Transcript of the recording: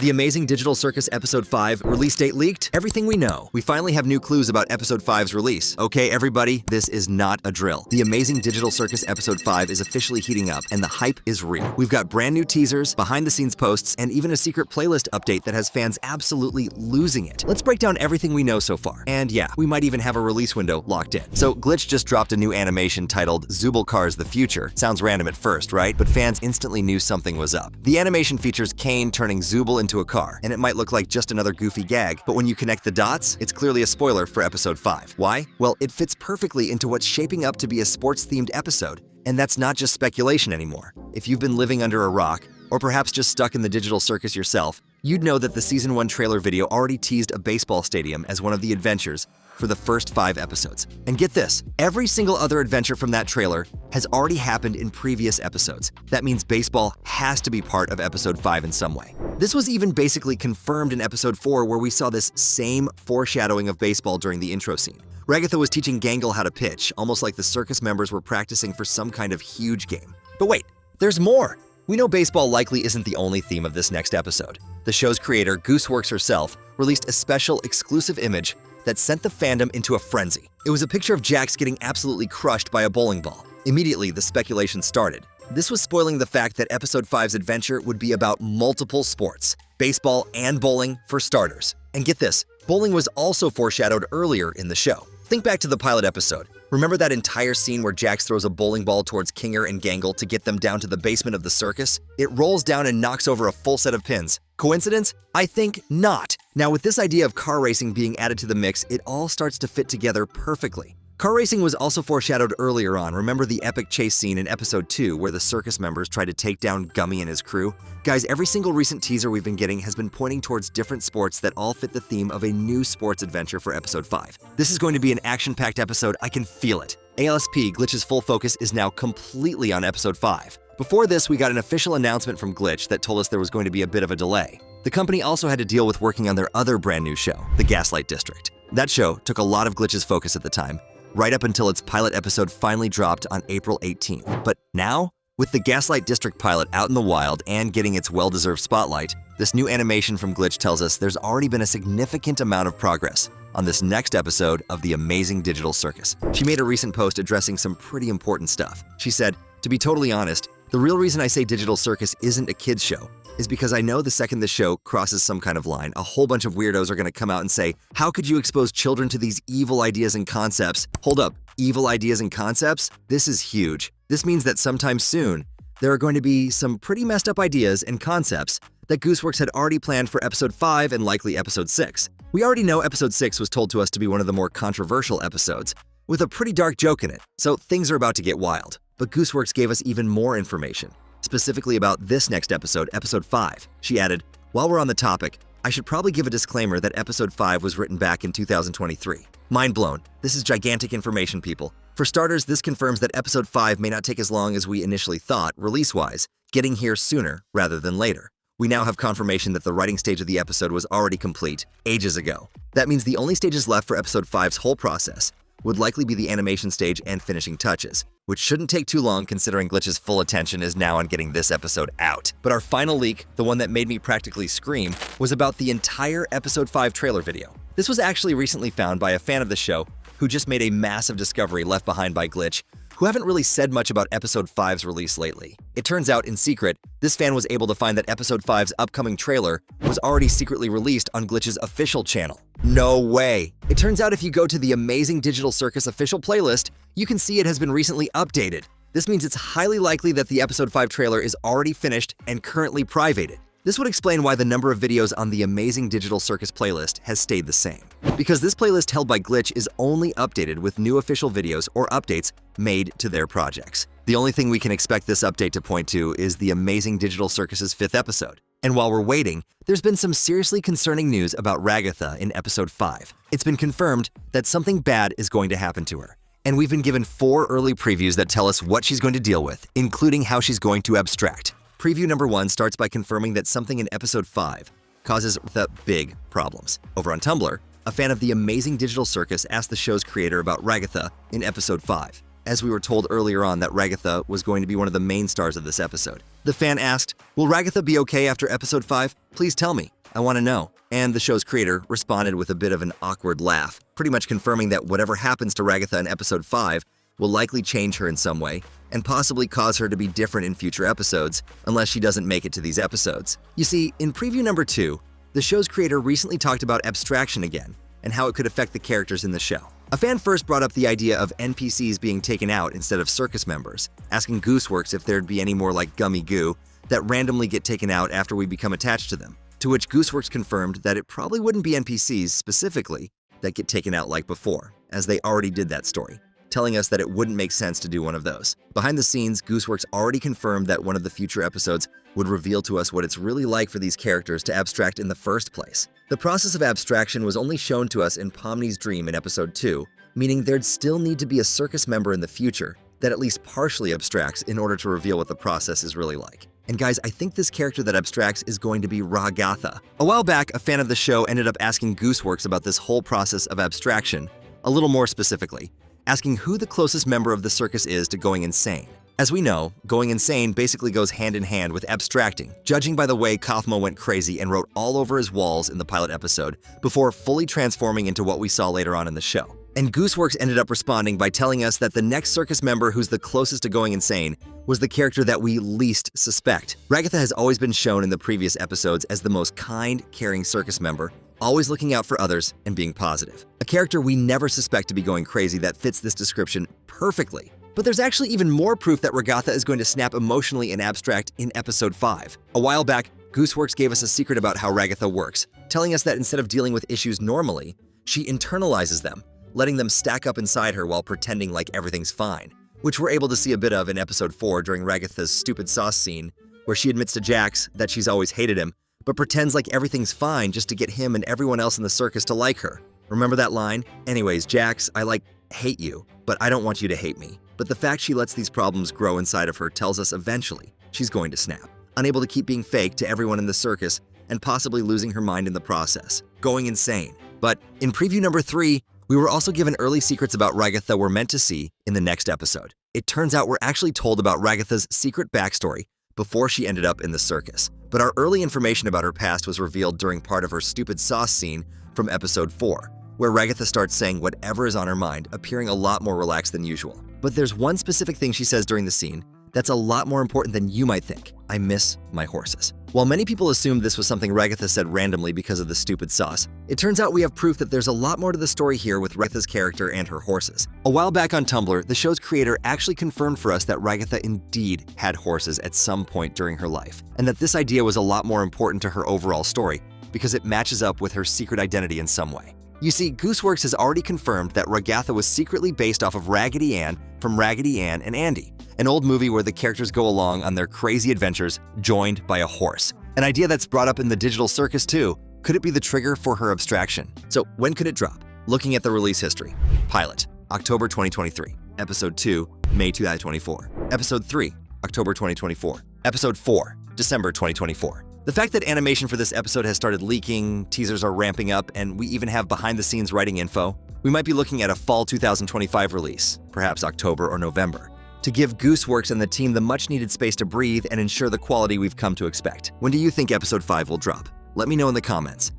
The Amazing Digital Circus Episode 5 release date leaked? Everything we know. We finally have new clues about Episode 5's release. Okay, everybody, this is not a drill. The Amazing Digital Circus Episode 5 is officially heating up, and the hype is real. We've got brand new teasers, behind-the-scenes posts, and even a secret playlist update that has fans absolutely losing it. Let's break down everything we know so far. And yeah, we might even have a release window locked in. So Glitch just dropped a new animation titled Zooble Cars the Future. Sounds random at first, right? But fans instantly knew something was up. The animation features Kane turning Zooble into a car, and it might look like just another goofy gag, but when you connect the dots, it's clearly a spoiler for Episode 5. Why? Well, it fits perfectly into what's shaping up to be a sports-themed episode, and that's not just speculation anymore. If you've been living under a rock, or perhaps just stuck in the digital circus yourself, you'd know that the Season 1 trailer video already teased a baseball stadium as one of the adventures for the first 5 episodes. And get this, every single other adventure from that trailer has already happened in previous episodes. That means baseball has to be part of Episode 5 in some way. This was even basically confirmed in Episode 4, where we saw this same foreshadowing of baseball during the intro scene. Ragatha was teaching Gangle how to pitch, almost like the circus members were practicing for some kind of huge game. But wait, there's more! We know baseball likely isn't the only theme of this next episode. The show's creator, Gooseworks herself, released a special exclusive image that sent the fandom into a frenzy. It was a picture of Jax getting absolutely crushed by a bowling ball. Immediately, the speculation started. This was spoiling the fact that Episode 5's adventure would be about multiple sports, baseball and bowling for starters. And get this, bowling was also foreshadowed earlier in the show. Think back to the pilot episode. Remember that entire scene where Jax throws a bowling ball towards Kinger and Gangle to get them down to the basement of the circus? It rolls down and knocks over a full set of pins. Coincidence? I think not. Now, with this idea of car racing being added to the mix, it all starts to fit together perfectly. Car racing was also foreshadowed earlier on. Remember the epic chase scene in Episode 2 where the circus members tried to take down Gummy and his crew? Guys, every single recent teaser we've been getting has been pointing towards different sports that all fit the theme of a new sports adventure for Episode 5. This is going to be an action-packed episode, I can feel it. ALSP, Glitch's full focus is now completely on Episode 5. Before this, we got an official announcement from Glitch that told us there was going to be a bit of a delay. The company also had to deal with working on their other brand new show, The Gaslight District. That show took a lot of Glitch's focus at the time, right up until its pilot episode finally dropped on April 18th. But now, with the Gaslight District pilot out in the wild and getting its well-deserved spotlight, this new animation from Glitch tells us there's already been a significant amount of progress on this next episode of The Amazing Digital Circus. She made a recent post addressing some pretty important stuff. She said, "To be totally honest, the real reason I say Digital Circus isn't a kid's show is because I know the second the show crosses some kind of line, a whole bunch of weirdos are going to come out and say, how could you expose children to these evil ideas and concepts? Hold up, evil ideas and concepts? This is huge. This means that sometime soon, there are going to be some pretty messed up ideas and concepts that Gooseworks had already planned for Episode 5 and likely Episode 6. We already know Episode 6 was told to us to be one of the more controversial episodes, with a pretty dark joke in it, so things are about to get wild. But Gooseworks gave us even more information, specifically about this next episode, Episode 5. She added, "While we're on the topic, I should probably give a disclaimer that Episode 5 was written back in 2023. Mind blown. This is gigantic information, people. For starters, this confirms that Episode 5 may not take as long as we initially thought, release-wise, getting here sooner rather than later. We now have confirmation that the writing stage of the episode was already complete ages ago. That means the only stages left for Episode 5's whole process would likely be the animation stage and finishing touches, which shouldn't take too long considering Glitch's full attention is now on getting this episode out. But our final leak, the one that made me practically scream, was about the entire Episode 5 trailer video. This was actually recently found by a fan of the show who just made a massive discovery left behind by Glitch, who haven't really said much about Episode 5's release lately. It turns out, in secret, this fan was able to find that Episode 5's upcoming trailer was already secretly released on Glitch's official channel. No way! It turns out if you go to the Amazing Digital Circus official playlist, you can see it has been recently updated. This means it's highly likely that the Episode 5 trailer is already finished and currently privated. This would explain why the number of videos on the Amazing Digital Circus playlist has stayed the same. Because this playlist held by Glitch is only updated with new official videos or updates made to their projects. The only thing we can expect this update to point to is the Amazing Digital Circus's 5th episode. And while we're waiting, there's been some seriously concerning news about Ragatha in Episode 5. It's been confirmed that something bad is going to happen to her. And we've been given 4 early previews that tell us what she's going to deal with, including how she's going to abstract. Preview number 1 starts by confirming that something in Episode 5 causes the big problems. Over on Tumblr, a fan of the Amazing Digital Circus asked the show's creator about Ragatha in Episode 5. As we were told earlier on that Ragatha was going to be one of the main stars of this episode. The fan asked, "Will Ragatha be okay after episode 5? Please tell me. I want to know." And the show's creator responded with a bit of an awkward laugh, pretty much confirming that whatever happens to Ragatha in episode 5 will likely change her in some way, and possibly cause her to be different in future episodes, unless she doesn't make it to these episodes. You see, in preview number 2, the show's creator recently talked about abstraction again, and how it could affect the characters in the show. A fan first brought up the idea of NPCs being taken out instead of circus members, asking Gooseworks if there'd be any more like gummy goo that randomly get taken out after we become attached to them, to which Gooseworks confirmed that it probably wouldn't be NPCs specifically that get taken out like before, as they already did that story, telling us that it wouldn't make sense to do one of those. Behind the scenes, Gooseworks already confirmed that one of the future episodes would reveal to us what it's really like for these characters to abstract in the first place. The process of abstraction was only shown to us in Pomni's dream in episode 2, meaning there'd still need to be a circus member in the future that at least partially abstracts in order to reveal what the process is really like. And guys, I think this character that abstracts is going to be Ragatha. A while back, a fan of the show ended up asking Gooseworks about this whole process of abstraction, a little more specifically, asking who the closest member of the circus is to going insane. As we know, going insane basically goes hand in hand with abstracting, judging by the way Kaufmo went crazy and wrote all over his walls in the pilot episode before fully transforming into what we saw later on in the show. And Gooseworks ended up responding by telling us that the next circus member who's the closest to going insane was the character that we least suspect. Ragatha has always been shown in the previous episodes as the most kind, caring circus member, always looking out for others and being positive. A character we never suspect to be going crazy that fits this description perfectly. But there's actually even more proof that Ragatha is going to snap emotionally and abstract in episode 5. A while back, Gooseworks gave us a secret about how Ragatha works, telling us that instead of dealing with issues normally, she internalizes them, letting them stack up inside her while pretending like everything's fine, which we're able to see a bit of in episode 4 during Ragatha's stupid sauce scene, where she admits to Jax that she's always hated him, but pretends like everything's fine just to get him and everyone else in the circus to like her. Remember that line? Anyways, Jax, I hate you, but I don't want you to hate me. But the fact she lets these problems grow inside of her tells us eventually she's going to snap, unable to keep being fake to everyone in the circus and possibly losing her mind in the process, going insane. But in preview number 3, we were also given early secrets about Ragatha we're meant to see in the next episode. It turns out we're actually told about Ragatha's secret backstory before she ended up in the circus. But our early information about her past was revealed during part of her stupid sauce scene from episode 4, where Ragatha starts saying whatever is on her mind, appearing a lot more relaxed than usual. But there's one specific thing she says during the scene that's a lot more important than you might think. I miss my horses. While many people assumed this was something Ragatha said randomly because of the stupid sauce, it turns out we have proof that there's a lot more to the story here with Ragatha's character and her horses. A while back on Tumblr, the show's creator actually confirmed for us that Ragatha indeed had horses at some point during her life, and that this idea was a lot more important to her overall story because it matches up with her secret identity in some way. You see, Gooseworks has already confirmed that Ragatha was secretly based off of Raggedy Ann from Raggedy Ann and Andy, an old movie where the characters go along on their crazy adventures joined by a horse. An idea that's brought up in the digital circus too. Could it be the trigger for her abstraction? So when could it drop? Looking at the release history. Pilot, October 2023. Episode 2, May 2024. Episode 3, October 2024. Episode 4, December 2024. The fact that animation for this episode has started leaking, teasers are ramping up, and we even have behind-the-scenes writing info, we might be looking at a fall 2025 release, perhaps October or November, to give Gooseworks and the team the much-needed space to breathe and ensure the quality we've come to expect. When do you think episode 5 will drop? Let me know in the comments.